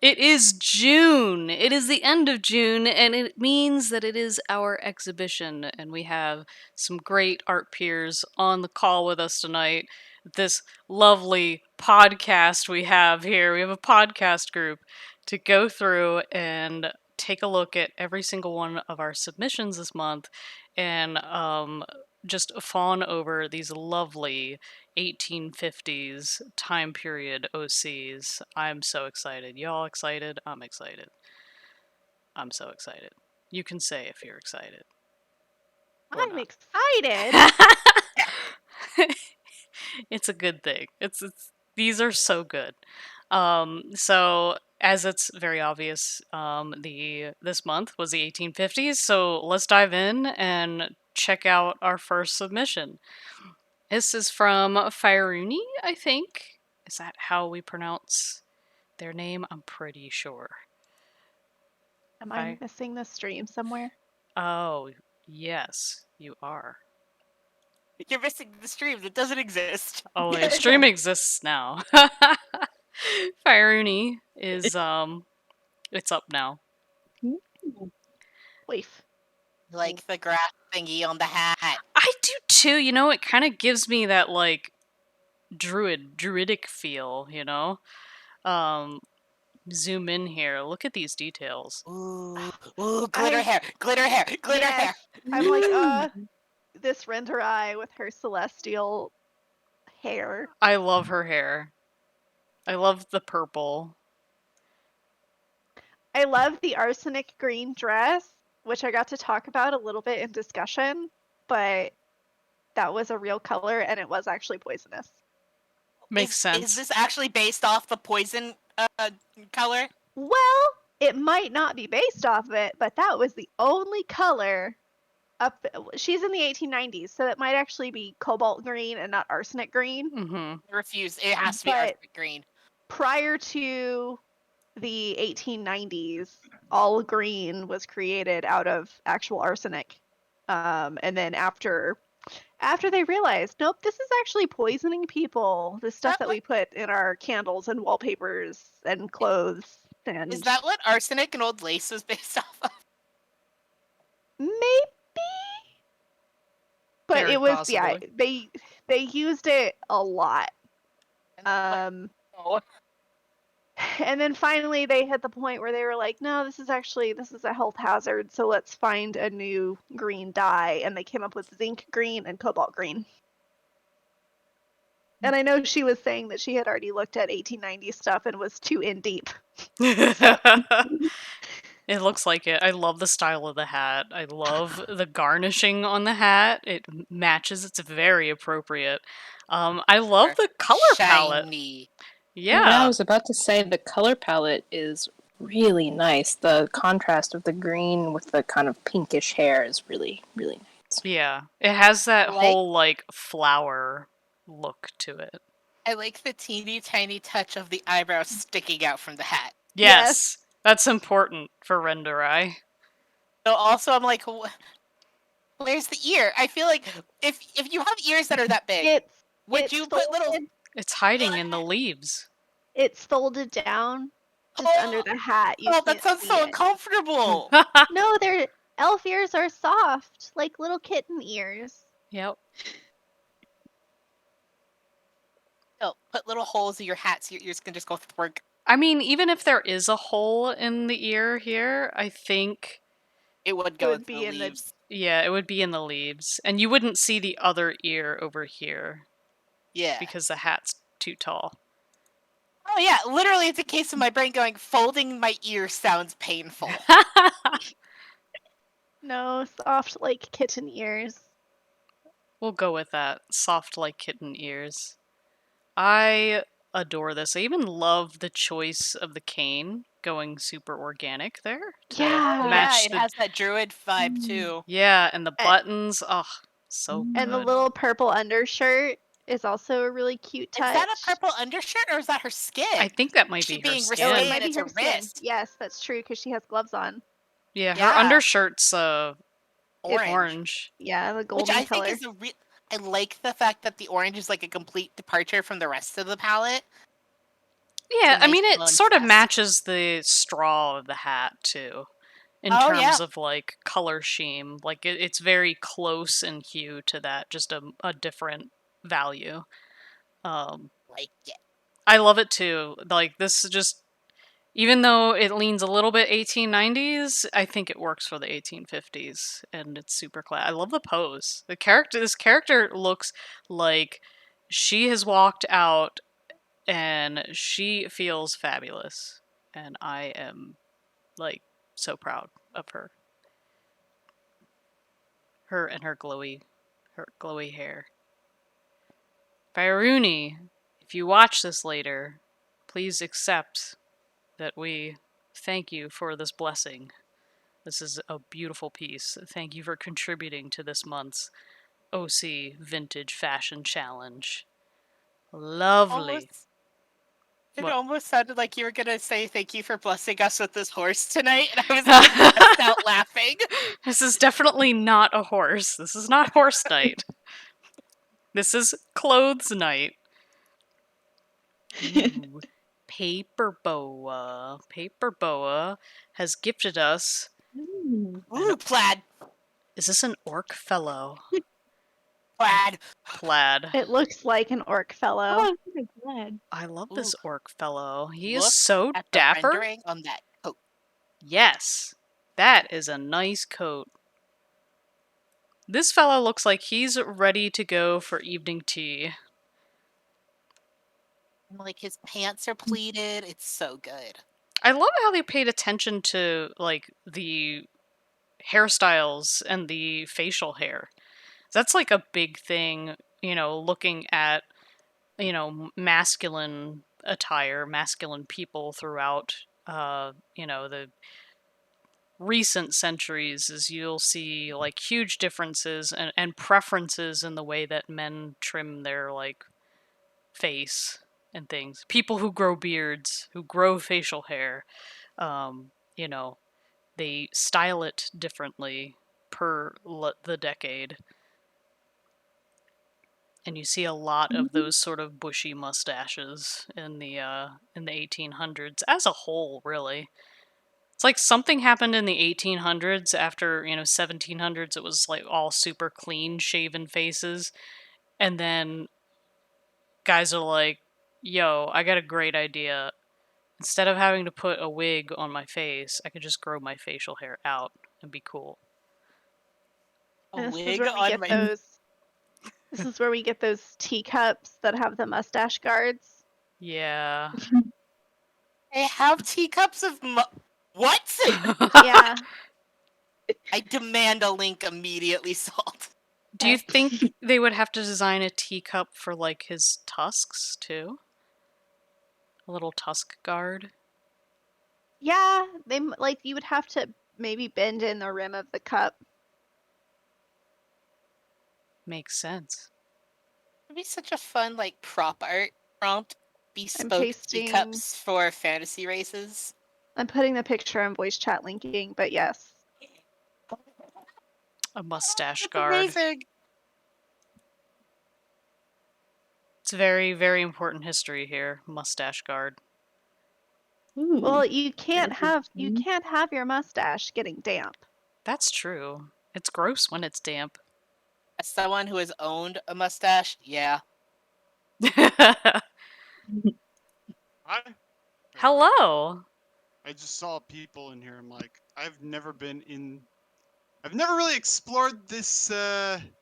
It is June. It is the end of June, and it means that it is our exhibition. And we have some great art peers on the call with us tonight. This lovely podcast we have here. We have a podcast group to go through and take a look at every single one of our submissions this month and just fawn over these lovely 1850s time period OCs. I'm so excited. Y'all excited? I'm excited. I'm so excited. You can say if you're excited. I'm excited. It's a good thing. It's these are so good. So as it's very obvious, this month was the 1850s. So let's dive in and check out our first submission. This is from Firuni, I think. Is that how we pronounce their name? I'm pretty sure. Am I missing the stream somewhere? Oh, yes, you are. You're missing the stream that doesn't exist. Oh, the stream exists now. Firuni is it's up now. Leaf. Like the grass thingy on the hat. I do too, you know, it kind of gives me that like druidic feel, you know? Zoom in here. Look at these details. Ooh, glitter hair, glitter hair, glitter hair. I'm like, this render eye with her celestial hair. I love her hair. I love the purple. I love the arsenic green dress, which I got to talk about a little bit in discussion, but that was a real color and it was actually poisonous. Makes sense. Is this actually based off the poison color? Well, it might not be based off of it, but that was the only color up. She's in the 1890s, so it might actually be cobalt green and not arsenic green. Mm-hmm. Refuse. It has to be arsenic green. Prior to the 1890s, all green was created out of actual arsenic. And then after they realized, nope, this is actually poisoning people. The stuff that we put in our candles and wallpapers and clothes. And is that what arsenic and old lace was based off of? Maybe. But Very it was possibly. yeah, they used it a lot. And then finally they hit the point where they were like, no, this is a health hazard, so let's find a new green dye, and they came up with zinc green and cobalt green. And I know she was saying that she had already looked at 1890 stuff and was too in deep. It looks like it. I love the style of the hat. I love the garnishing on the hat. It matches. It's very appropriate. I love the color palette. Yeah. I was about to say the color palette is really nice. The contrast of the green with the kind of pinkish hair is really, really nice. Yeah. It has that whole like flower look to it. I like the teeny tiny touch of the eyebrows sticking out from the hat. Yes. That's important for render eye. So also I'm like, where's the ear? I feel like if you have ears that are that big, would you put little... It's hiding in the leaves. It's folded down just under the hat. That sounds so uncomfortable. No, elf ears are soft, like little kitten ears. Yep. Oh, put little holes in your hat so your ears can just go through. I mean, even if there is a hole in the ear here, I think it would go in the leaves. Yeah, it would be in the leaves. And you wouldn't see the other ear over here. Yeah. Because the hat's too tall. Oh yeah, literally it's a case of my brain going, folding my ear sounds painful. No, soft like kitten ears. We'll go with that. Soft like kitten ears. I adore this. I even love the choice of the cane going super organic there. It has that druid vibe too. Yeah, and the buttons, so good. And the little purple undershirt is also a really cute touch. Is that a purple undershirt or is that her skin? I think that might be her skin. It might be her skin. Yes, that's true because she has gloves on. Yeah, her undershirt's orange. Yeah, the golden Which I color. think is I like the fact that the orange is like a complete departure from the rest of the palette. Yeah, I nice mean, it sort of contrast. matches the straw of the hat too, in Oh, terms yeah. of like color scheme. Like it's very close in hue to that, just a different value. Like it. I love it too. Like this is just, even though it leans a little bit 1890s, I think it works for the 1850s, and it's super class. I love the pose. This character looks like she has walked out and she feels fabulous, and I am like so proud of her. Her and her glowy hair. Fairuni, if you watch this later, please accept that we thank you for this blessing. This is a beautiful piece. Thank you for contributing to this month's OC Vintage Fashion Challenge. Lovely. Almost, it What? almost sounded like you were going to say thank you for blessing us with this horse tonight, and I was going to bust out laughing. This is definitely not a horse. This is not horse night. This is clothes night. Ooh. Paper Boa. Paper Boa has gifted us. Ooh, plaid. Is this an orc fellow? Plaid. Plaid. It looks like an orc fellow. Oh, I'm glad. I love Ooh, this orc fellow. He is look so at the dapper. rendering on that coat. Yes, that is a nice coat. This fellow looks like he's ready to go for evening tea. And, like, his pants are pleated. It's so good. I love how they paid attention to like the hairstyles and the facial hair. That's like a big thing, looking at, masculine attire, masculine people throughout, the recent centuries, is you'll see like huge differences and preferences in the way that men trim their like face and things. People who grow beards, who grow facial hair, um, you know, they style it differently per the decade. And you see a lot of those sort of bushy mustaches in the 1800s as a whole, really. It's like something happened in the 1800s after, 1700s it was like all super clean shaven faces, and then guys are like, "Yo, I got a great idea. Instead of having to put a wig on my face, I could just grow my facial hair out and be cool." A And this is wig where we on get my. those. This is where we get those teacups that have the mustache guards. Yeah. They have teacups of. What? Yeah. I demand a link immediately, Salt. Do you think they would have to design a teacup for like his tusks too? A little tusk guard? Yeah, they like you would have to maybe bend in the rim of the cup. Makes sense. It'd be such a fun, like, prop art prompt. I'm Bespoke pasting. teacups for fantasy races. I'm putting the picture in voice chat linking, but yes. A mustache That's guard. amazing. It's very, very important history here. Mustache guard. Ooh. Well, you can't have your mustache getting damp. That's true. It's gross when it's damp. As someone who has owned a mustache, yeah. Hi. Hello. I just saw people in here. I'm like, I've never really explored this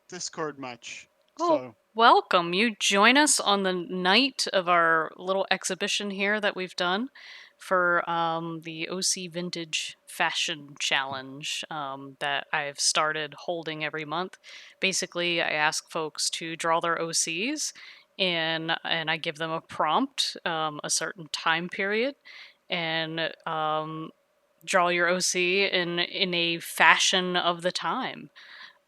Discord much. Oh, So welcome. You join us on the night of our little exhibition here that we've done for the OC Vintage Fashion Challenge that I've started holding every month. Basically, I ask folks to draw their OCs, and I give them a prompt, a certain time period, and draw your OC in a fashion of the time.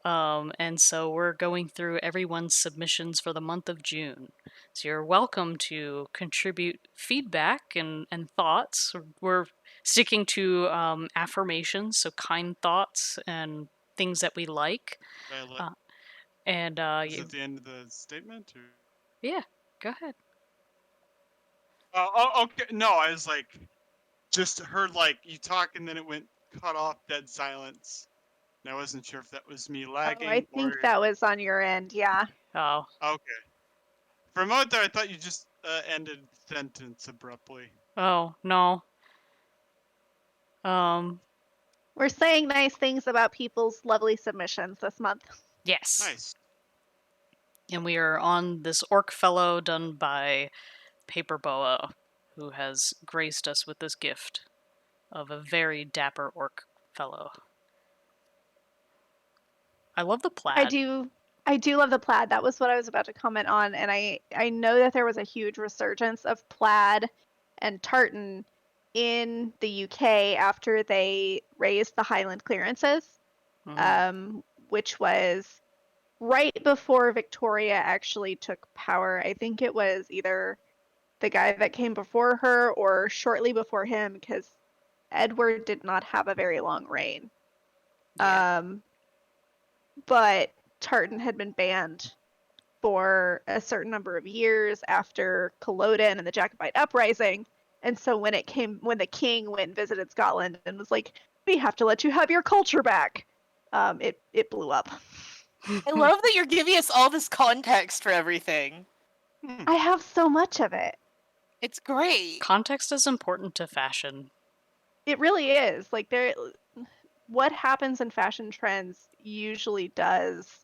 And so we're going through everyone's submissions for the month of June. So you're welcome to contribute feedback and thoughts. We're sticking to affirmations, so kind thoughts and things that we like. I like. Uh, and Is it the end of the statement? Or? yeah, go ahead. Oh, okay. No, I was like, just heard like you talk and then it went cut off, dead silence. And I wasn't sure if that was me Oh, I lagging or. think that was on your end, yeah. Oh. Okay. For a moment there, I thought you just ended the sentence abruptly. Oh, no. We're saying nice things about people's lovely submissions this month. Yes. Nice. And we are on this orc fellow done by Paper Boa, who has graced us with this gift of a very dapper orc fellow. I love the plaid. I do love the plaid. That was what I was about to comment on, and I know that there was a huge resurgence of plaid and tartan in the UK after they raised the Highland clearances, which was right before Victoria actually took power. I think it was either the guy that came before her or shortly before him, because Edward did not have a very long reign. Yeah. But tartan had been banned for a certain number of years after Culloden and the Jacobite uprising. And so when the king went and visited Scotland and was like, "We have to let you have your culture back," it blew up. I love that you're giving us all this context for everything. I have so much of it. It's great. Context is important to fashion. It really is. Like what happens in fashion trends usually does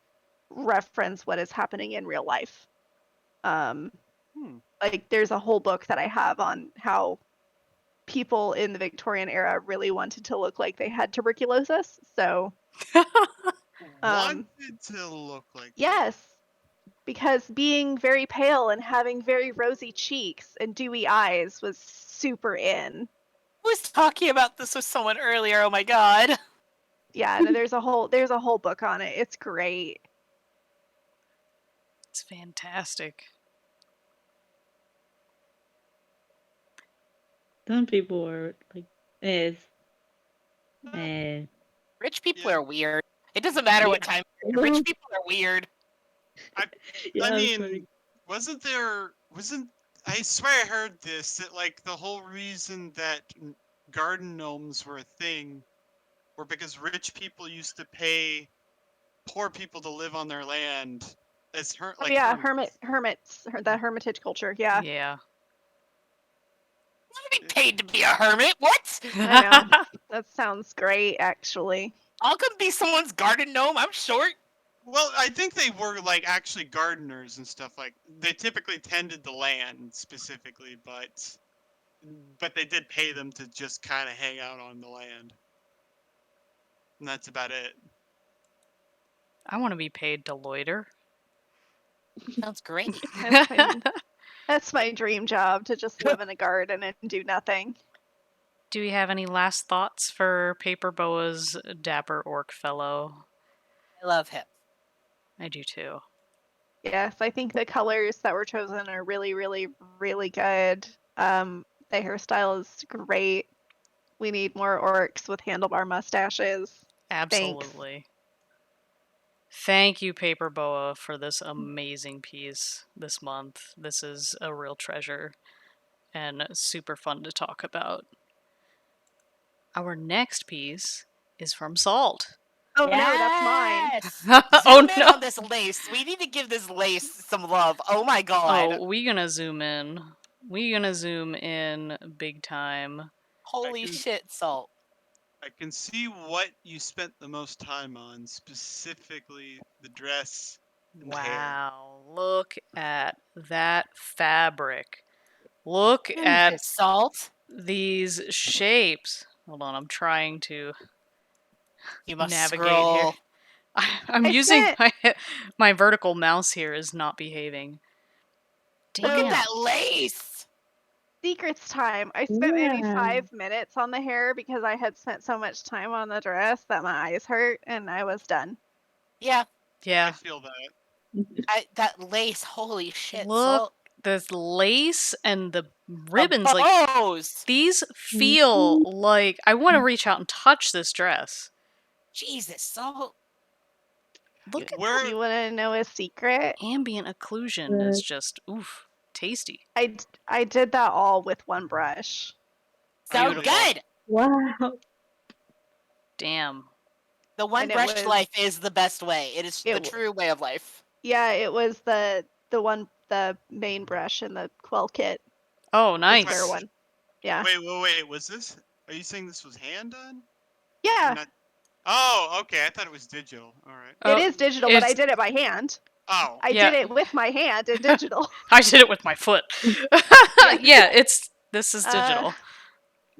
reference what is happening in real life. Like there's a whole book that I have on how people in the Victorian era really wanted to look like they had tuberculosis. So Wanted to look like yes, because being very pale and having very rosy cheeks and dewy eyes was super in. I was talking about this with someone earlier. Oh my god. Yeah, no, there's a whole book on it. It's great. It's fantastic. Some people are like, Rich people Yeah. are weird. It doesn't matter what time. Rich people are weird. I mean, wasn't I swear I heard this, that like the whole reason that garden gnomes were a thing were because rich people used to pay poor people to live on their land as hermits, the hermitage culture. Yeah. Yeah. I'm not being paid to be a hermit. What? I know. That sounds great, actually. I'll come be someone's garden gnome. I'm short. Well, I think they were like actually gardeners and stuff. Like they typically tended the land specifically, but they did pay them to just kind of hang out on the land, and that's about it. I want to be paid to loiter. Sounds great. That's my dream job, to just live in a garden and do nothing. Do we have any last thoughts for Paper Boa's dapper orc fellow? I love him. I do too. Yes, I think the colors that were chosen are really, really, really good. The hairstyle is great. We need more orcs with handlebar mustaches. Absolutely. Thanks. Thank you, Paper Boa, for this amazing piece this month. This is a real treasure and super fun to talk about. Our next piece is from Salt. Oh no, that's mine. Zoom in on this lace. We need to give this lace some love. Oh my god. Oh, we gonna zoom in. We gonna zoom in big time. Holy shit, Salt. I can see what you spent the most time on, specifically the dress and the hair. Wow, look at that fabric. Look at Salt. These shapes. Hold on, I'm trying to navigate scroll. here. I'm using my vertical mouse here is not behaving. Damn. Look at that lace! Secrets time. I spent maybe 5 minutes on the hair because I had spent so much time on the dress that my eyes hurt, and I was done. Yeah. Yeah. I feel that. That lace, holy shit. Look, this lace and the ribbons, like these feel like I want to reach out and touch this dress. Jesus, Salt. Look at that. You want to know a secret? Ambient occlusion is just oof. tasty. I did that all with one brush. So Beautiful. good. Wow. Damn. The one And it brush was- life is the best way. It is the true way of life. Yeah, it was the main brush in the Quell kit. Oh, The nice. square one. Yeah. Wait. Was this? Are you saying this was hand done? Yeah. Not... Oh, okay. I thought it was digital. All right. Oh, It is digital, but I did it by hand. Oh. I Yeah. did it with my hand in digital. I did it with my foot. Yeah, this is digital.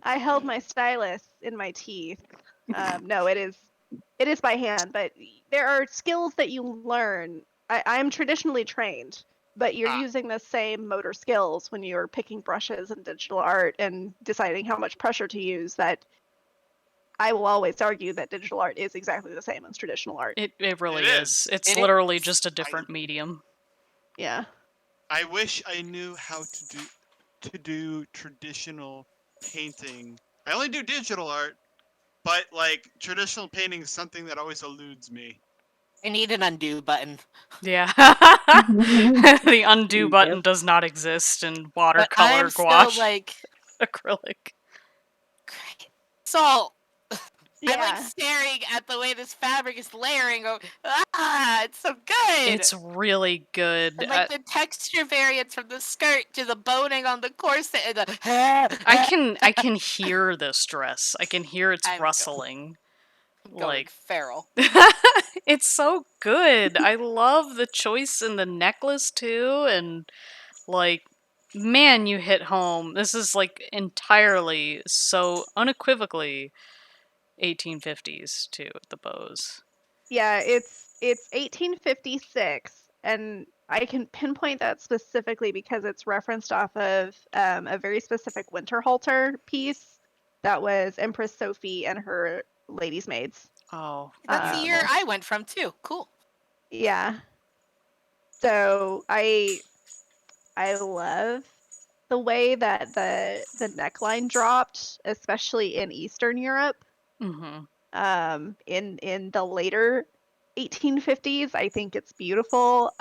I held my stylus in my teeth. No, it is by hand, but there are skills that you learn. I'm traditionally trained, but you're using the same motor skills when you're picking brushes in digital art and deciding how much pressure to use. That I will always argue that digital art is exactly the same as traditional art. It really It is. is. It's literally just a different medium. Yeah. I wish I knew how to do traditional painting. I only do digital art, but like traditional painting is something that always eludes me. I need an undo button. Yeah. The undo button does not exist in watercolor, gouache, like acrylic. great. So Yeah. I'm like staring at the way this fabric is layering. It's so good. It's really good. And like the texture variance from the skirt to the boning on the corset. And the I can hear this dress. I can hear its rustling. Going feral. It's so good. I love the choice in the necklace too, and like, man, you hit home. This is like entirely, so unequivocally 1850s too. The bows. Yeah, it's 1856, and I can pinpoint that specifically because it's referenced off of a very specific Winterhalter piece that was Empress Sophie and her ladies' maids. Oh, that's the year I went from too. Cool. Yeah. So I love the way that the neckline dropped, especially in Eastern Europe. Mm-hmm. In the later 1850s, I think it's beautiful.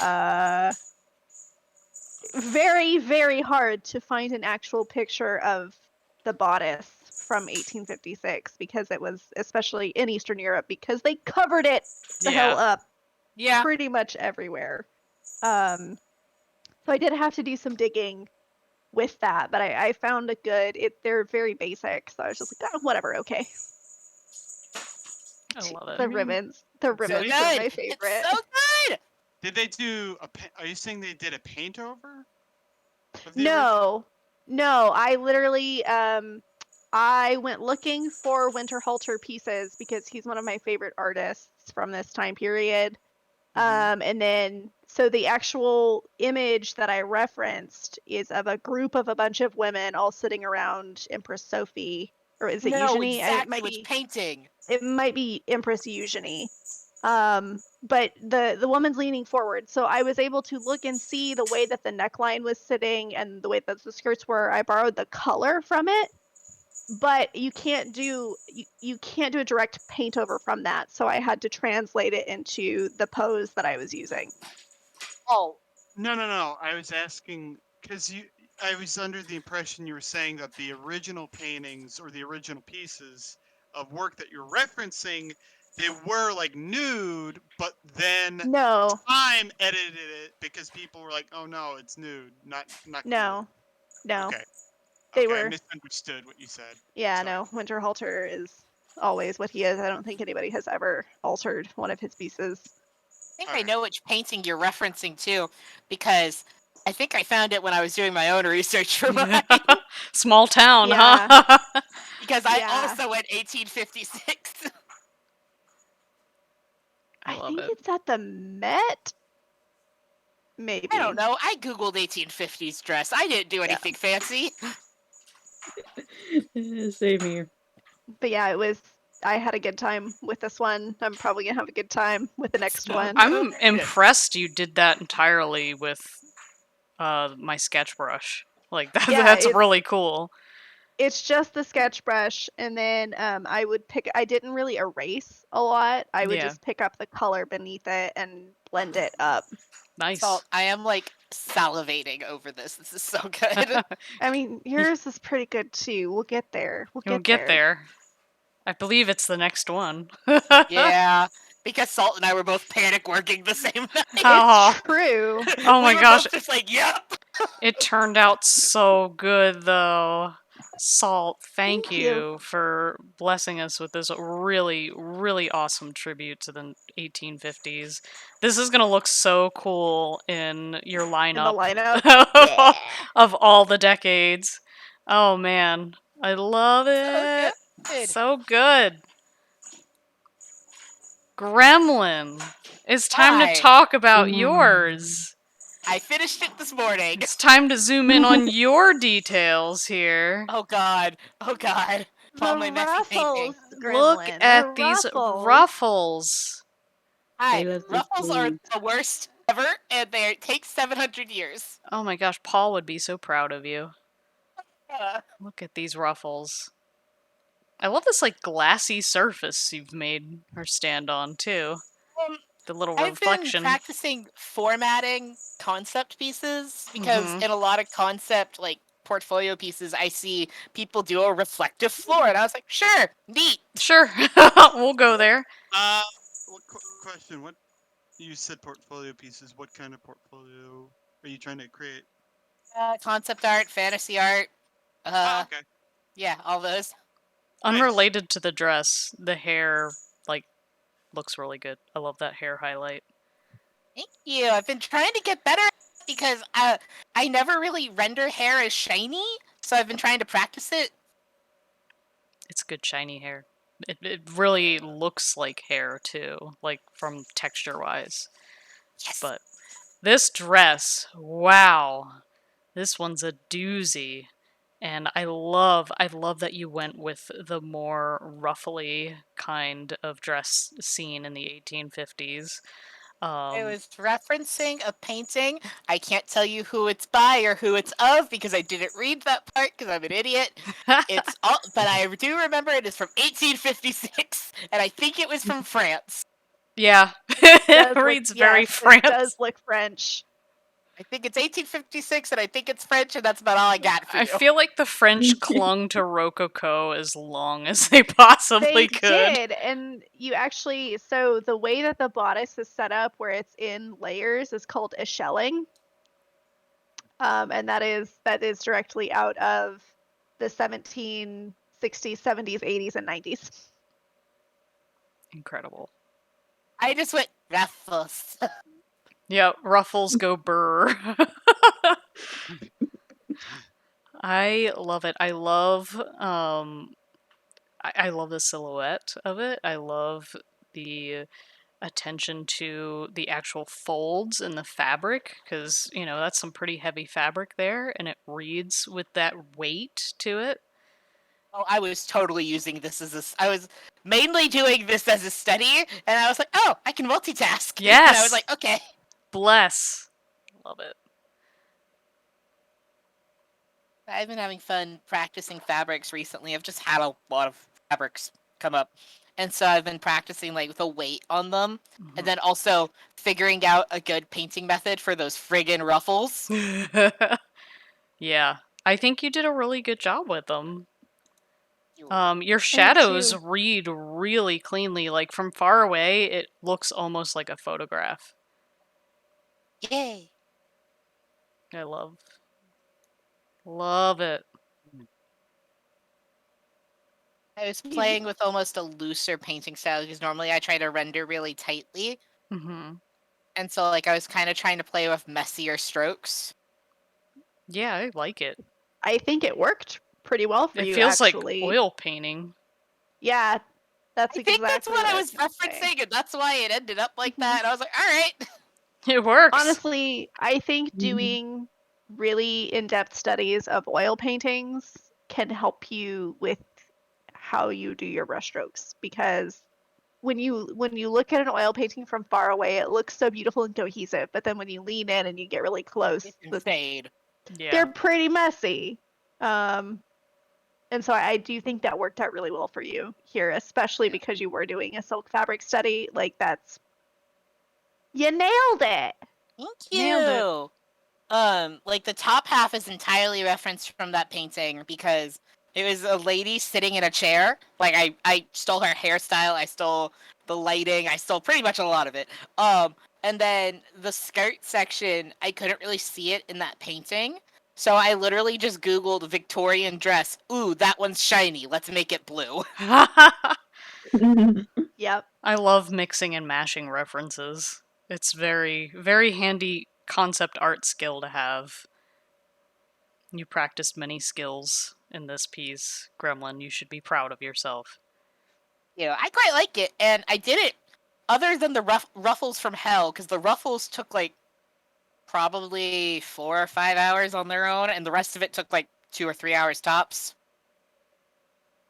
Very, very hard to find an actual picture of the bodice from 1856 because it was, especially in Eastern Europe, because they covered it the hell up. Yeah. Pretty much everywhere. So I did have to do some digging with that, but I found a good. They're very basic, so I was just like, oh, whatever, okay. I love it. The ribbons are my favorite. It's so good. Did they do are you saying they did a paint over? No. I literally I went looking for Winterhalter pieces because he's one of my favorite artists from this time period. And then, so the actual image that I referenced is of a group of a bunch of women all sitting around Empress Sophie, or is it Eugenie? Exactly which painting. It might be Empress Eugenie. But the woman's leaning forward, so I was able to look and see the way that the neckline was sitting and the way that the skirts were. I borrowed the color from it, but you can't do a direct paint over from that, so I had to translate it into the pose that I was using. Oh, no. I was asking because I was under the impression you were saying that the original paintings or the original pieces of work that you're referencing, they were like nude, but then time edited it because people were like, "Oh no, it's nude, not no, cool." no." Okay. They I were misunderstood what you said. Yeah, no. Winterhalter is always what he is. I don't think anybody has ever altered one of his pieces. I think I know which painting you're referencing too, because I think I found it when I was doing my own research for mine. Small town, huh? Because I also went 1856. I think it's at the Met. Maybe. I don't know. I googled 1850s dress. I didn't do anything fancy. Same here. But yeah, I had a good time with this one. I'm probably gonna have a good time with the next one. I'm impressed you did that entirely with my sketch brush. Like that's really cool. It's just the sketch brush, and then I didn't really erase a lot. I would just pick up the color beneath it and blend it up. Nice. Salt, I am like salivating over this. This is so good. I mean, yours is pretty good too. We'll get there. We'll get there. I believe it's the next one. Yeah, because Salt and I were both panic working the same night. Oh. It's true. Oh my we were gosh. both just like, yep. It turned out so good, though. Salt, thank Thank you. you for blessing us with this really, really awesome tribute to the 1850s. This is going to look so cool in your lineup, Yeah. of all the decades. Oh man, I love it. Good. So good. Gremlin. It's time to Hi. talk about yours. I finished it this morning. It's time to zoom in on your details here. Oh god. Oh god. All my messy thinking. Look Gremlin. at these ruffles. Hi. They look Ruffles are cute. the worst ever, and they take 700 years. Oh my gosh, Paul would be so proud of you. Uh, Look at these ruffles. I love this like glassy surface you've made her stand on too. The little I've been reflection. practicing formatting concept pieces because in a lot of concept like portfolio pieces I see people do a reflective floor and I was like, sure, neat. Sure. We'll go there. Question. What you said portfolio pieces. What kind of portfolio are you trying to create? Concept art, fantasy art. Okay. Yeah, all those. Unrelated to the dress, the hair like looks really good. I love that hair highlight. Thank you. I've been trying to get better because I never really render hair as shiny, so I've been trying to practice it. It's good shiny hair. It really looks like hair too, like from texture wise. Yes. But this dress, wow. This one's a doozy. And I love that you went with the more ruffly kind of dress scene in the 1850s. I was referencing a painting. I can't tell you who it's by or who it's of because I didn't read that part because I'm an idiot. It's all, but I do remember it is from 1856, and I think it was from France. Yeah, it reads very French. It does look French. I think it's 1856, and I think it's French, and that's about all I got for you. I feel like the French clung to Rococo as long as they possibly could. They did, and you actually, so the way that the bodice is set up, where it's in layers, is called echelling, and that is directly out of the 1760s, 70s, 80s, and 90s. Incredible. I just went ruffles. Yeah, ruffles go burr. I love it. I love I love the silhouette of it. I love the attention to the actual folds in the fabric because, you know, that's some pretty heavy fabric there and it reads with that weight to it. Oh, I was totally using this as I was mainly doing this as a study, and I was like, oh, I can multitask. Yes. And I was like, okay. Bless. Love it. I've been having fun practicing fabrics recently. I've just had a lot of fabrics come up. And so I've been practicing like the weight on them and then also figuring out a good painting method for those friggin' ruffles. Yeah. I think you did a really good job with them. Your shadows read really cleanly. Like from far away, it looks almost like a photograph. Yay. I love it. I was playing with almost a looser painting style because normally I try to render really tightly. Mm-hmm. And so like I was kind of trying to play with messier strokes. Yeah, I like it. I think it worked pretty well for you, feels actually. like oil painting. Yeah, that's I think that's what I was referencing, and that's why it ended up like that. And I was like, all right. It works. Honestly, I think doing really in-depth studies of oil paintings can help you with how you do your brushstrokes, because when you look at an oil painting from far away, it looks so beautiful and cohesive, but then when you lean in and you get really close, It's insane. They're pretty messy. And so I do think that worked out really well for you here, especially because you were doing a silk fabric study. Like you nailed it. Thank Nailed it. you. Like the top half is entirely referenced from that painting because it was a lady sitting in a chair. Like I stole her hairstyle, I stole the lighting, I stole pretty much a lot of it. And then the skirt section, I couldn't really see it in that painting. So I literally just Googled Victorian dress. Ooh, that one's shiny. Let's make it blue. Yep. I love mixing and mashing references. It's very, very handy concept art skill to have. You practiced many skills in this piece, Gremlin. You should be proud of yourself. I quite like it, and I did it other than the ruffles from hell, because the ruffles took like probably 4 or 5 hours on their own, and the rest of it took like 2 or 3 hours tops.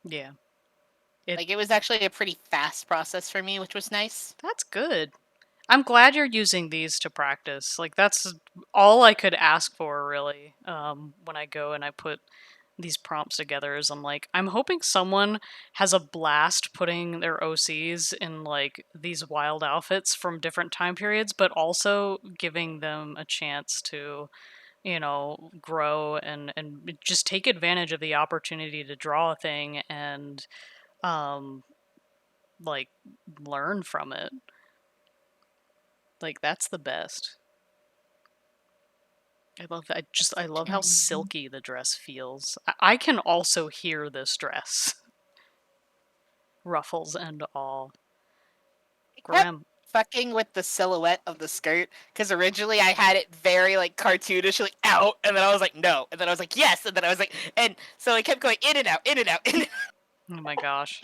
Yeah. Like it was actually a pretty fast process for me, which was nice. That's good. I'm glad you're using these to practice. Like, that's all I could ask for, really, when I go and I put these prompts together is I'm like, I'm hoping someone has a blast putting their OCs in like these wild outfits from different time periods, but also giving them a chance to, grow and just take advantage of the opportunity to draw a thing and um like learn from it. Like that's the best. I love how silky the dress feels. I can also hear this dress. Ruffles and all. I kept Graham. fucking with the silhouette of the skirt because originally I had it very like cartoonishly out, and then I was like no, and then I was like yes, and then I was like, and so I kept going in and out, in and out, in and out. Oh my gosh.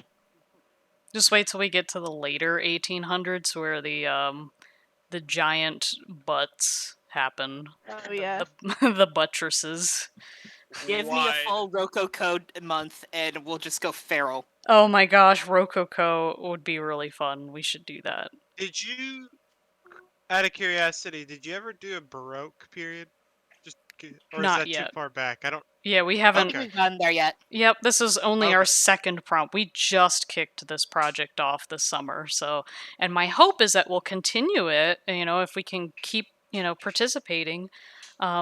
Just wait till we get to the later 1800s where the giant butts happen. Oh yeah. The buttresses. Give me a Why? full Rococo month, and we'll just go feral. Oh my gosh, Rococo would be really fun. We should do that. Did you, out of curiosity, did you ever do a Baroque period? Just, or is Not that too yet. far back? I don't. Yeah, we I haven't. haven't Okay. gone there yet. Yep, this is only our Okay. second prompt. We just kicked this project off this summer. So, and my hope is that we'll continue it, if we can keep, participating,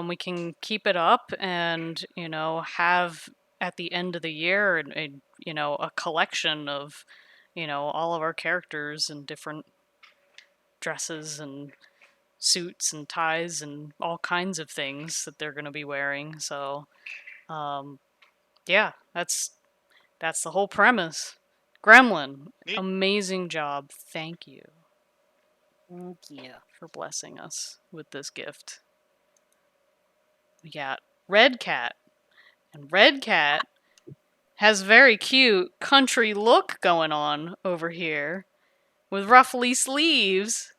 we can keep it up and, have at the end of the year a collection of, all of our characters and different dresses and suits and ties and all kinds of things that they're going to be wearing. So, yeah, that's the whole premise. Gremlin, Neat. amazing job. Thank you Thank you. for blessing us with this gift. We got Red Cat, and Red Cat has very cute country look going on over here with ruffly sleeves.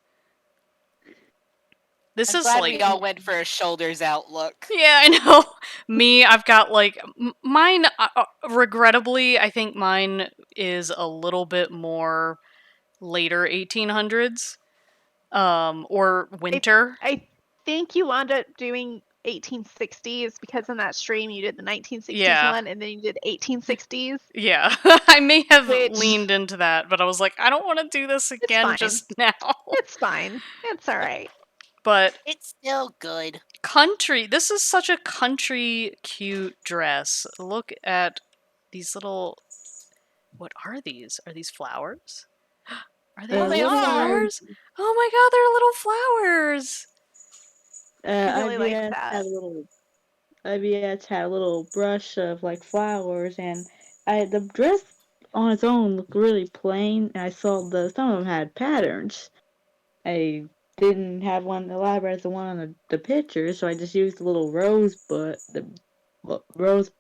This I'm is glad like, we all went for a shoulders out look. yeah, I know. Me, I've got like mine. Regrettably, I think mine is a little bit more later 1800s, or winter. I think you wound up doing 1860s because in that stream you did the 1960s Yeah, one and then you did 1860s, yeah. I may have which leaned into that, but I was like, I don't want to do this it's again fine. just now. It's fine. It's all right. But It's still good. country, this is such a country cute dress. Look at these little. What are these? Are these flowers? Are they Oh, they little Little are. rose. flowers? Oh my god, they're little flowers! I really like IBS that. had a little. IBS had a little brush of like flowers, and the dress on its own looked really plain. And I saw some of them had patterns. I didn't have one elaborate as the one on the picture, so I just used the little rose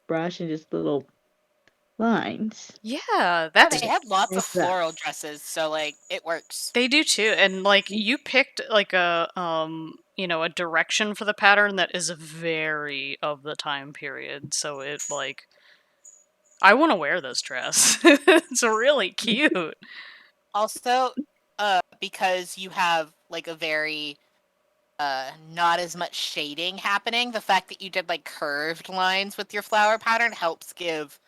brush and just little lines. Yeah, Yeah, that's they had lots of What's that? floral dresses, so like it works. they do too. And like you picked like a direction for the pattern that is very of the time period. So it like I want to wear this dress. It's really cute. Also, because you have like a very not as much shading happening, the fact that you did like curved lines with your flower pattern helps give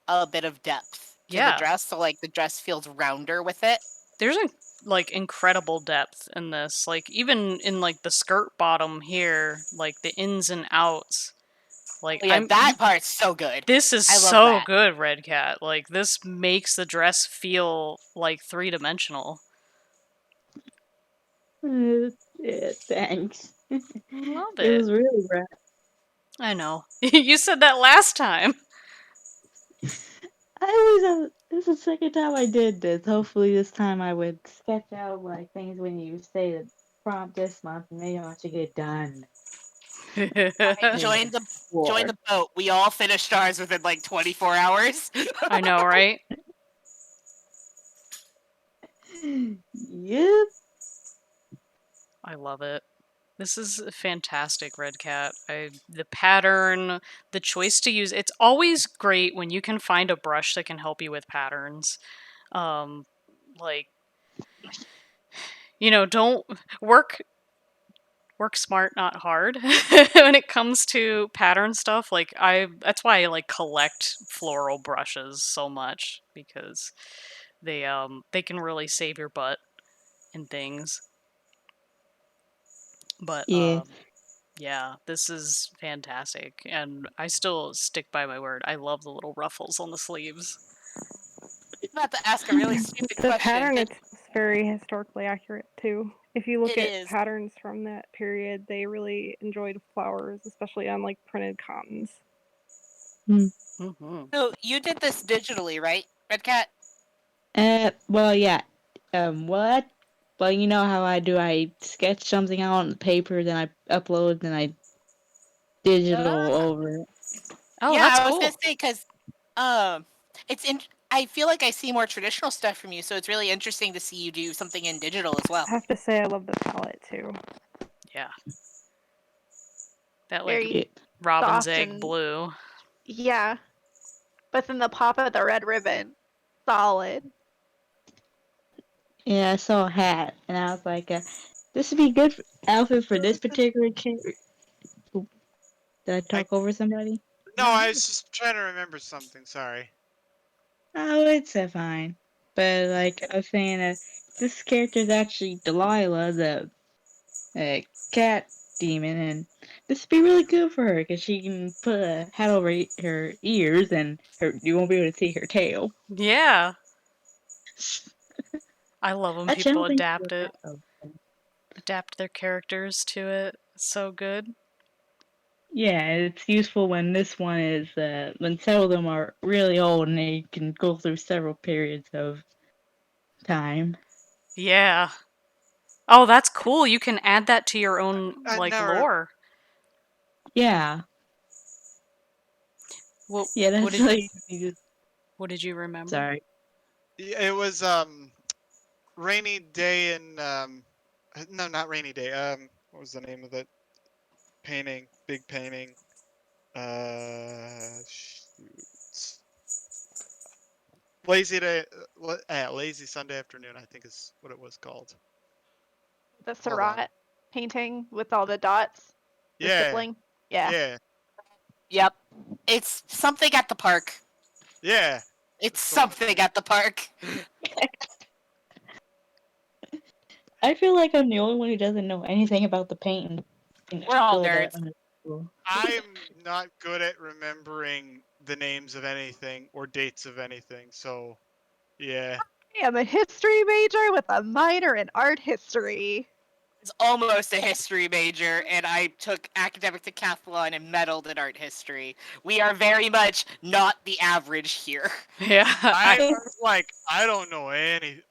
a bit of depth to the Yeah. dress, so like the dress feels rounder with it. There's like incredible depth in this. Like even in like the skirt bottom here, like the ins and outs. Like Oh yeah, that part's so good. this is I love so that. good, Red Cat. Like this makes the dress feel like three-dimensional. Yeah, thanks. Love It it. was really rad. I know. You said that last time. I always this is the second time I did this. Hopefully this time I would sketch out like things when you say the prompt this month and maybe I want to get it done. Join the boat. We all finished ours within like 24 hours. I know, right? Yep. I love it. This is fantastic, Red Cat. The pattern, the choice to use. It's always great when you can find a brush that can help you with patterns. Like don't work smart, not hard. When it comes to pattern stuff, like that's why I like collect floral brushes so much because they can really save your butt in things. But Yeah. yeah, this is fantastic, and I still stick by my word. I love the little ruffles on the sleeves. I'm about to ask a really stupid The question. pattern is very historically accurate too. If you look It at is. patterns from that period, they really enjoyed flowers, especially on like printed cottons. Mm-hmm. So you did this digitally, right, Red Cat? Well, yeah. What? Well, you know how I do. I sketch something out on the paper, then I upload, then I digital over it. Oh, Yeah, that's I was gonna cool. say because it's in. I feel like I see more traditional stuff from you, so it's really interesting to see you do something in digital as well. I have to say, I love the palette too. Yeah. That like Very robin's soft egg and blue. yeah. But then the pop of the red ribbon, solid. Yeah, I saw a hat, and I was like, this would be good outfit for this particular character. Did I I talk over somebody? no, I was just trying to remember something. Sorry. Oh, it's fine. But like I was saying, this character is actually Delilah, the cat demon, and this would be really good for her because she can put a hat over her ears, and you won't be able to see her tail. Yeah. I love when Actually, I people don't think adapt it, adapt their characters to it. It's so good. yeah, it's useful when this one is when several of them are really old and they can go through several periods of time. Yeah. Oh, that's cool. You can add that to your own I like never. lore. Yeah, What yeah, what that's did like you just what did you remember? sorry. It was rainy day in no, not rainy day. What was the name of that painting? Big painting. Shoot. Lazy day. Lazy Sunday afternoon. I think is what it was called. The Hold on. Surratt painting with all the dots, the Yeah. stippling. Yeah. Yeah. Yep, it's something at the park. Yeah. It's That's the one. something at the park. I feel like I'm the only one who doesn't know anything about the painting. We're all Still that nerds. understandable. I'm not good at remembering the names of anything or dates of anything. So, yeah. I am a history major with a minor in art history. It's almost a history major, and I took academic decathlon and medaled in art history. We are very much not the average here. Yeah. I'm like, I don't know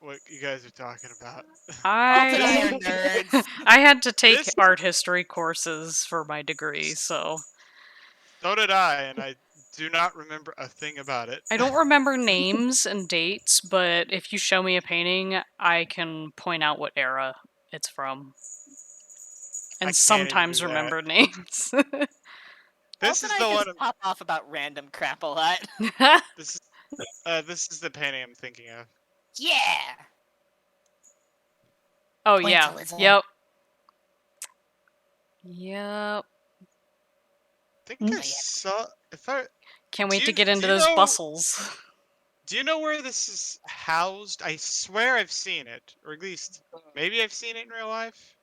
what you guys are talking about. Alt and I are I nerds. I had to take This art history courses for my degree, so So did I, and I do not remember a thing about it. I don't remember names and dates, but if you show me a painting, I can point out what era it's from. I And can't even sometimes do that. remember names. This Alt and is I the one. just pop off about random crap a lot. This is this is the painting I'm thinking of. Yeah. Oh yeah. Pointillism. Yep. Yep. I think Hmm? I saw. If I Can't do wait to you get do into you those know bustles. Do you know where this is housed? I swear I've seen it, or at least maybe I've seen it in real life.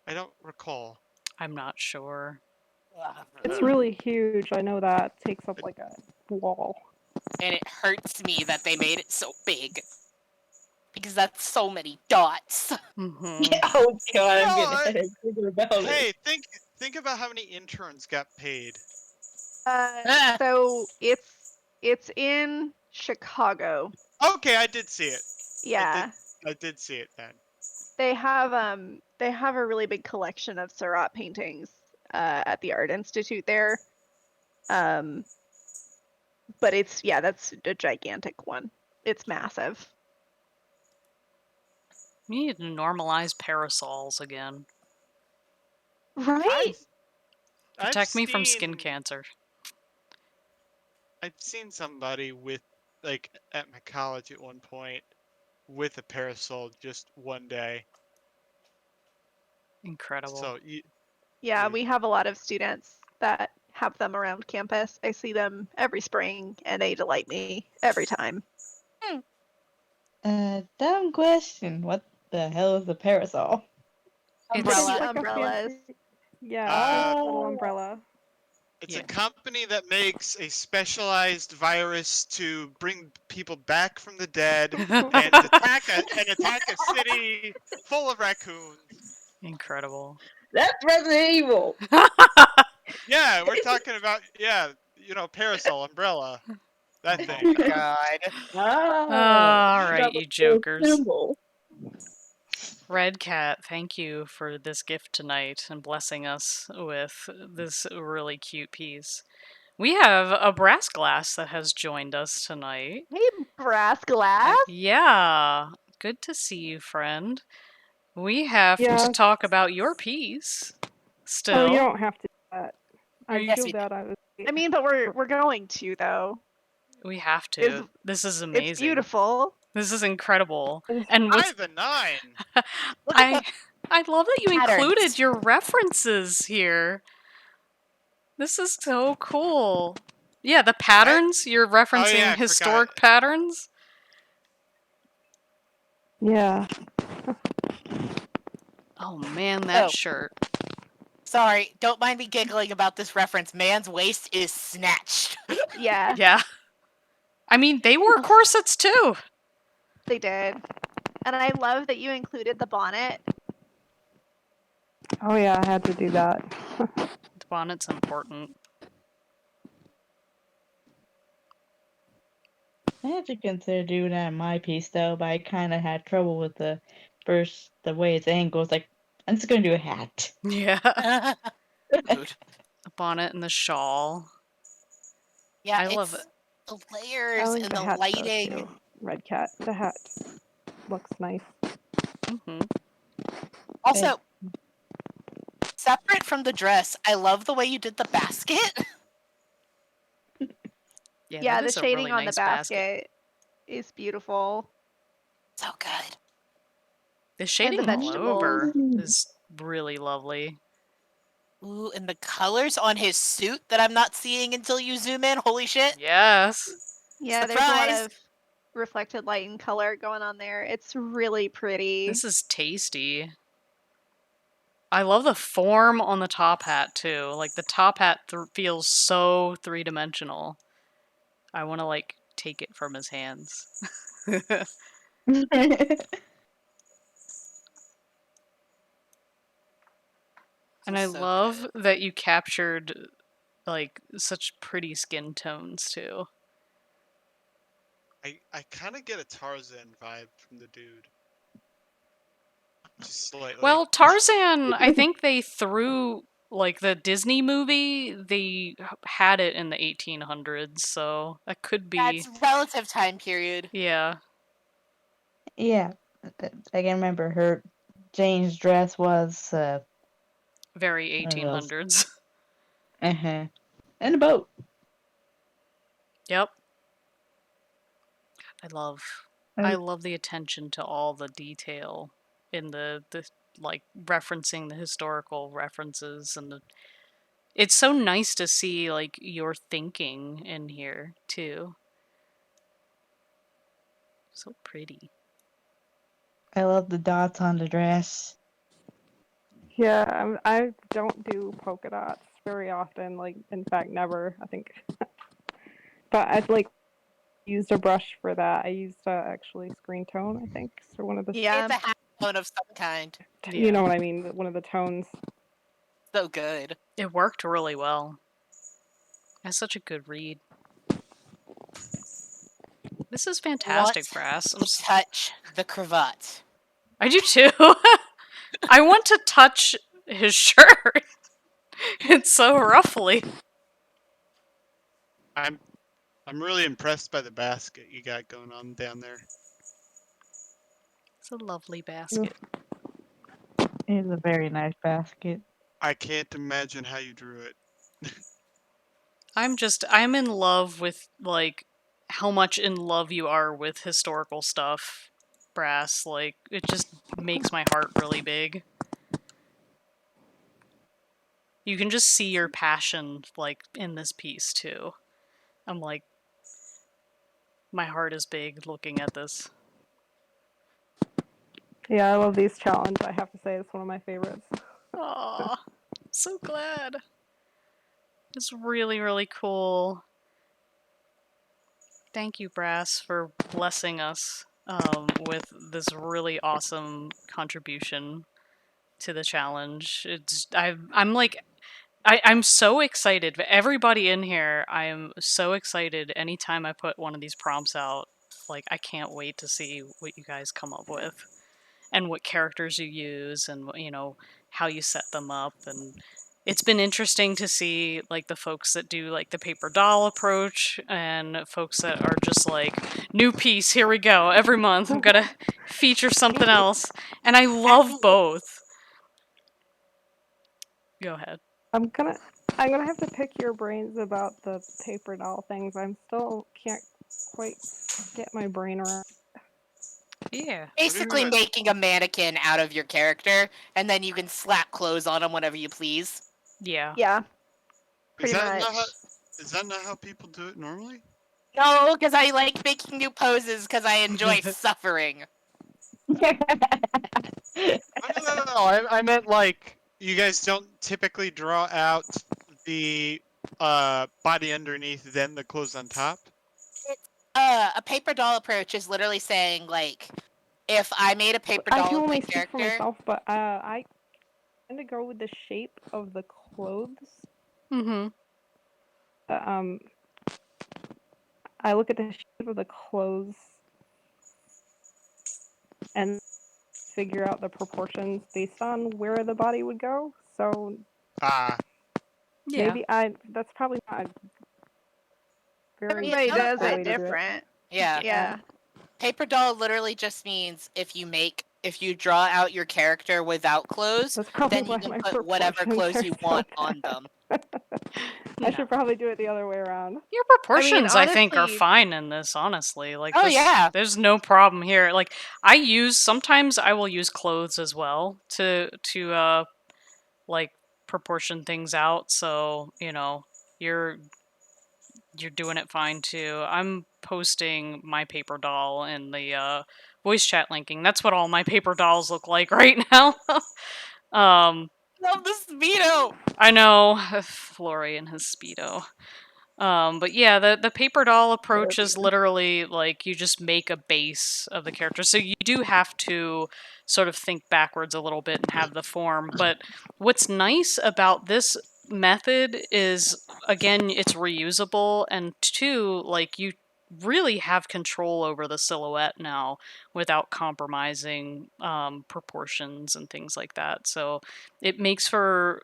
I don't recall. I'm not sure. It's really huge. I know that takes up like a wall. And it hurts me that they made it so big. Because that's so many dots. Mm-hmm. Oh god, I'm Well, getting thinking about it. hey, think about how many interns got paid. So it's in Chicago. Okay, I did see it. Yeah. I did see it then. They have a really big collection of Seurat paintings at the Art Institute there. But that's a gigantic one. It's massive. We need to normalize parasols again. Right? I've Protect me from skin seen cancer. I've seen somebody with like at my college at one point with a parasol just one day. Incredible. So Yeah, you we have a lot of students that have them around campus. I see them every spring and they delight me every time. Dumb question. What the hell is a parasol? It's It's Umbrella. the Like a umbrellas. fancy, yeah, it's a uh little Oh. umbrella. it's a yeah. company that makes a specialized virus to bring people back from the dead and attack a city full of raccoons. Incredible. That's Resident Evil. Yeah, we're talking about parasol, umbrella, that Oh thing. god. Oh, All got right, the you full jokers. symbol. Red Cat, thank you for this gift tonight and blessing us with this really cute piece. We have a brass glass that has joined us tonight. Hey, brass glass. Yeah, good to see you, friend. We have to Yeah. talk about your piece. Oh, you Still. don't have to do that. Are I you- Yes, feel we bad. I was. I mean, but we're going to though. We have Is to. This is It's amazing. beautiful. This is incredible. And what's By the nine. Look I at I love that you patterns. included your references here. This is so cool. Yeah, the patterns, you're Oh yeah, referencing I forgot. historic patterns. Yeah. Oh man, that Oh, shirt. sorry. Don't mind me giggling about this reference. Man's waist is snatched. Yeah, Yeah. I mean, they wore corsets too. they did. And I love that you included the bonnet. Oh yeah, I had to do that. The bonnet's important. I had to consider doing that in my piece though, but I kind of had trouble with the way it's angled. It's like, I'm just gonna do a hat. Yeah. Rude. The bonnet and the shawl. Yeah, I love it. it's the I layers like and the the hat though lighting. too. Red Cat. The hat looks nice. Mm-hmm. Also, separate from the dress, I love the way you did the basket. Yeah, Yeah, that the is a shading really on the nice basket. basket is beautiful. So good. The And shading the all vegetables. over is really lovely. Ooh, and the colors on his suit that I'm not seeing until you zoom in. Holy shit. Yes. Yeah, there's a lot Surprise! of reflected light and color going on there. It's really pretty. This is tasty. I love the form on the top hat too. Like the top hat feels so three-dimensional. I want to like take it from his hands. And I So love good. that you captured like such pretty skin tones too. I kind of get a Tarzan vibe from the dude. Just slightly. Well, Tarzan, I think they threw like the Disney movie, they had it in the 1800s, so that could be. That's relative time period. Yeah, Yeah, I can remember her. Jane's dress was very one of those. 1800s. And a boat. Yep. I love I And love the attention to all the detail in the like referencing the historical references and it's so nice to see like your thinking in here too. So pretty. I love the dots on the dress. Yeah, I don't do polka dots very often. Like, in fact, never. I think, but I'd like used a brush for that. I used actually screen tone. I think so. One of the Yeah. It's a half tone of some kind. you Yeah. know what I mean. One of the tones. So good. It worked really well. That's such a good read. This is fantastic, Want Brass. to touch the cravat. I do too. I want to touch his shirt. It's so ruffly. I'm really impressed by the basket you got going on down there. It's a lovely basket. It is a very nice basket. I can't imagine how you drew it. I'm in love with, like, how much in love you are with historical stuff, Brass. Like, it just makes my heart really big. You can just see your passion, like, in this piece, too. I'm like, my heart is big looking at this. Yeah, I love these challenge. I have to say, it's one of my favorites. Aw, so glad. It's really, really cool. Thank you, Brass, for blessing us with this really awesome contribution to the challenge. I'm so excited. Everybody in here, I am so excited anytime I put one of these prompts out. Like, I can't wait to see what you guys come up with and what characters you use and, how you set them up. And it's been interesting to see, like, the folks that do, like, the paper doll approach and folks that are just like, new piece, here we go. Every month I'm gonna feature something else. And I love both. Go ahead. I'm gonna have to pick your brains about the paper doll things. I'm still can't quite get my brain around. Yeah. Basically making a mannequin out of your character, and then you can slap clothes on them whenever you please. Yeah. Yeah. Is Pretty that much. not how people do it normally? No, because I like making new poses because I enjoy suffering. No. I meant like you guys don't typically draw out the body underneath, then the clothes on top. A paper doll approach is literally saying, like, if I made a paper I doll can of my only speak for character, myself, but I tend to go with the shape of the clothes. Mm-hmm. I look at the shape of the clothes and figure out the proportions based on where the body would go. So Ah, Yeah. maybe that's probably not a very Everybody does useful it way to do it. different. yeah. Yeah. Paper doll literally just means if you draw out your character without clothes, That's probably then you why can my put whatever proportions clothes are you so want bad. on them. I No. should probably do it the other way around. Your proportions, I think, are honestly- fine in this, honestly. Like, Oh, yeah. there's no problem here. Like, sometimes I will use clothes as well to like, proportion things out, so, you're doing it fine too. I'm posting my paper doll in the voice chat linking. That's what all my paper dolls look like right now. Love the Speedo! I know, Flory and his Speedo. But yeah, the paper doll approach is literally like you just make a base of the character. So you do have to sort of think backwards a little bit and have the form. But what's nice about this method is, again, it's reusable, and two, like, you really have control over the silhouette now without compromising proportions and things like that. So it makes for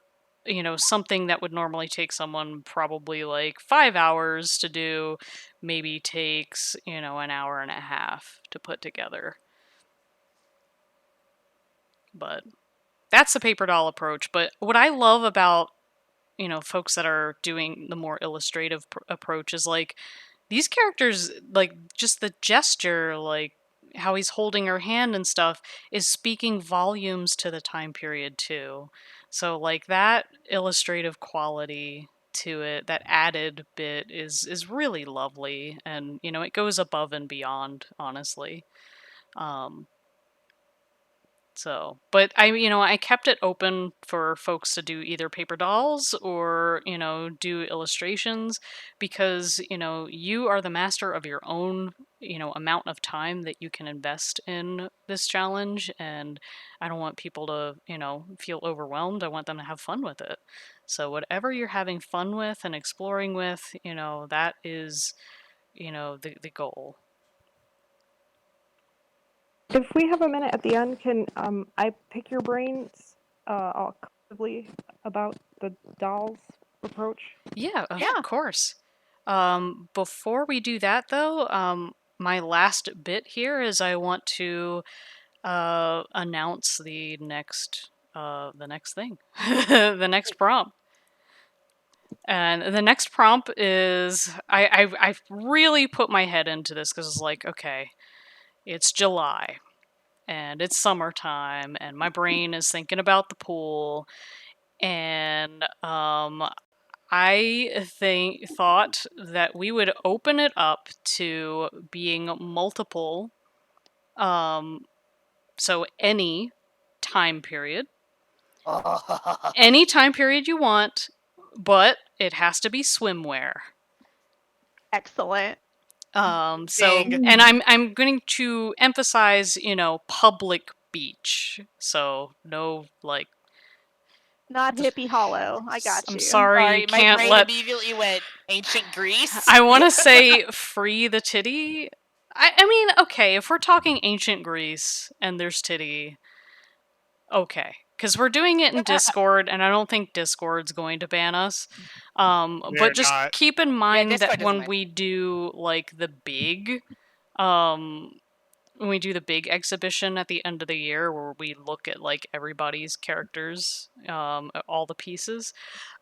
something that would normally take someone probably like 5 hours to do, maybe takes, an hour and a half to put together. But that's the paper doll approach. But what I love about, folks that are doing the more illustrative approach is, like, these characters, like, just the gesture, like, how he's holding her hand and stuff is speaking volumes to the time period too. So, like, that illustrative quality to it, that added bit is really lovely, and it goes above and beyond, honestly. Um, so, but I kept it open for folks to do either paper dolls or, do illustrations because, you are the master of your own, amount of time that you can invest in this challenge. And I don't want people to, feel overwhelmed. I want them to have fun with it. So, whatever you're having fun with and exploring with, that is, the goal. If we have a minute at the end, can I pick your brains collectively about the dolls approach? Yeah, of Yeah. course. Before we do that, though, my last bit here is I want to announce the next thing, the next prompt. And the next prompt is I really put my head into this because it's like, okay, it's July and it's summertime and my brain is thinking about the pool, and I thought that we would open it up to being multiple, um, so any time period you want, but it has to be swimwear. Excellent. So, Ding. and I'm going to emphasize, public beach. So no, like, Not hippie hollow. I got I'm you. sorry, you Sorry, my can't brain let. immediately went ancient Greece. I want to say free the titty. I mean, okay, if we're talking ancient Greece and there's titty, okay. Because we're doing it in Discord, and I don't think Discord's going to ban us. They're But just not. keep in Yeah, mind that Discord doesn't when mind. we do, like, um, when we do the big exhibition at the end of the year where we look at, like, everybody's characters, all the pieces,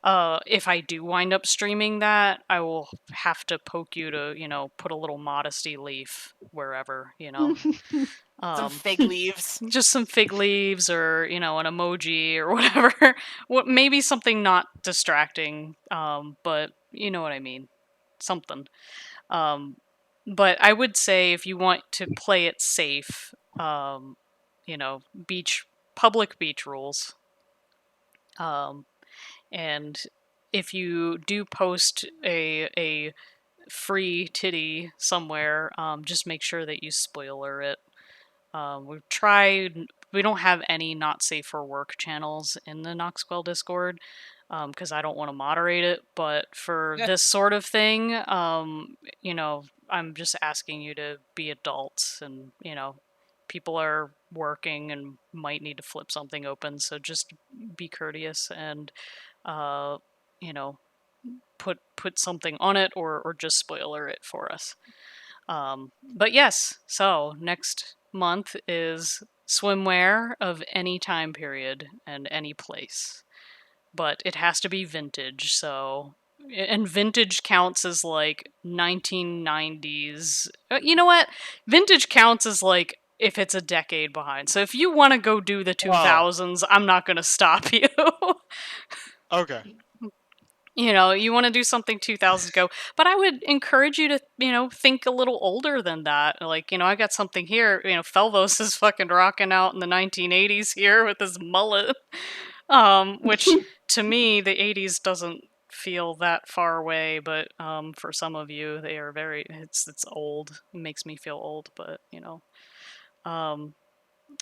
if I do wind up streaming that, I will have to poke you to, put a little modesty leaf wherever, Some um, fig leaves. just some fig leaves or, an emoji or whatever. What maybe something not distracting, but you know what I mean. Something. Um, but I would say if you want to play it safe, beach public beach rules. Um, and if you do post a free titty somewhere, just make sure that you spoiler it. We've tried. We don't have any not safe for work channels in the Knoxquell Discord because I don't want to moderate it. But for Yeah. this sort of thing, I'm just asking you to be adults, and people are working and might need to flip something open. So just be courteous and uh, you know put something on it or just spoiler it for us. But yes, so next month is swimwear of any time period and any place. But it has to be vintage, so. And vintage counts as like 1990s. You know what? Vintage counts as like if it's a decade behind. So if you want to go do the Oh, 2000s, I'm not going to stop you. okay. You want to do something 2000s ago, but I would encourage you to, think a little older than that. Like, I got something here, Felvos is fucking rocking out in the 1980s here with his mullet. Which to me, the 80s doesn't feel that far away, but for some of you, they are it's old. It makes me feel old, but, Um,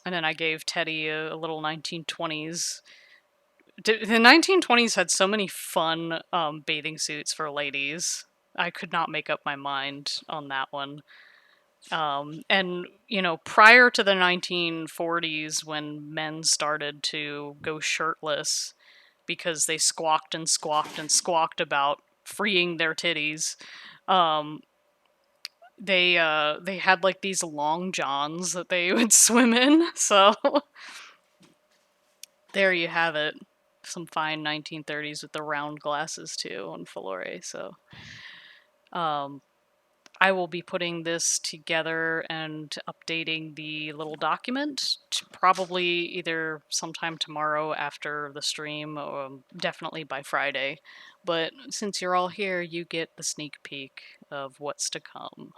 and then I gave Teddy a little 1920s. The 1920s had so many fun bathing suits for ladies. I could not make up my mind on that one. And, prior to the 1940s, when men started to go shirtless because they squawked and squawked and squawked about freeing their titties, um, they had like these long johns that they would swim in. So there you have it. Some fine 1930s with the round glasses too on Filore. So, um, I will be putting this together and updating the little document probably either sometime tomorrow after the stream, or definitely by Friday. But since you're all here, you get the sneak peek of what's to come.